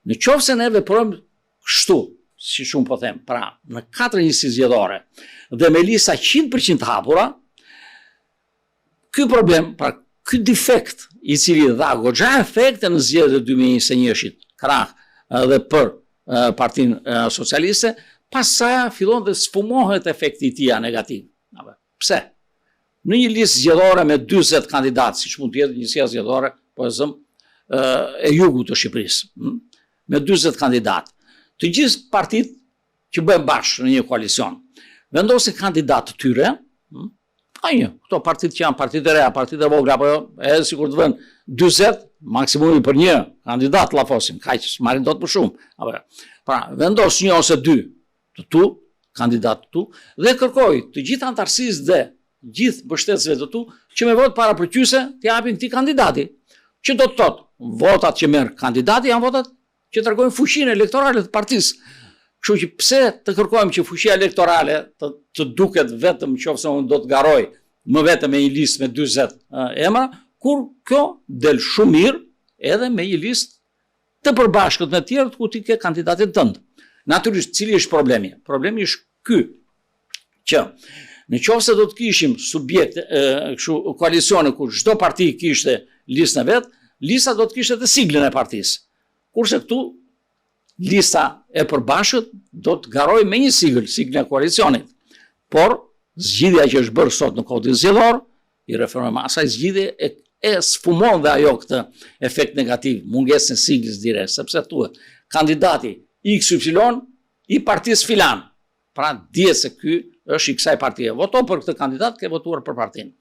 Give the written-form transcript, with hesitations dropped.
Në qoftë se ne veprojmë kështu, si shumë po them, pra në 4 njësi zgjedhore dhe me lista 100% hapura, ky problem, pra ky defekt i cili dha goxha efekte në zgjedhjet e 2021-shit, krah edhe për Partinë Socialiste, pastaj fillon dhe sfumohet efekti i tij negativ. Pse? Në një listë zgjedhore me 40 kandidatë, siç mund të jetë njësia zgjedhore, po e zëm e jugut të Shqipërisë, me 40 kandidatë. Të gjithë partitë që bëjnë bashkë në një koalicion, vendosin kandidatë të tyre, këto partitë që janë partitë e reja, partitë e vogla, apo edhe sikur të vënë 40, maksimumi për një kandidat llafosin, kaq marrin dot për shumë. Pra, vendos një ose dy të tu, kandidat të tu, dhe kërkoj të gjithë antarësisë dhe gjithë mbështetësve të tu që me votë parapërqyese të japin këtij kandidati. Që do të thotë, votat që merr kandidati janë votat që tregojnë fuqinë elektorale të partisë. Kështu që pse të kërkojmë që fuqia elektorale të duket vetëm nëse unë do të garoj më vetëm me një listë me 40 emra, kur kjo del shumë mirë edhe me një listë të përbashkët me të tjerë ku ti ke kandidatin tënd. Natyrisht, cili është problemi? Problemi është ky, që në qoftë se do të kishim subjekte, koalicione ku çdo parti kishte listën e vet, lista do të kishte të siglën e partisë. Kurse këtu lista e përbashkët do të garoj me një siglën e koalicionit. Por zgjidhja që është bërë sot në kodin zgjedhor, i referohem asaj zgjidhje e sfumon dhe ajo këtë efekt negativ, mungesën e siglës direkt, sepse thuhet kandidati XY i partisë filan. Pra dihet se ky është i kësaj partie. Voto për këtë kandidat, ke votuar për partinë.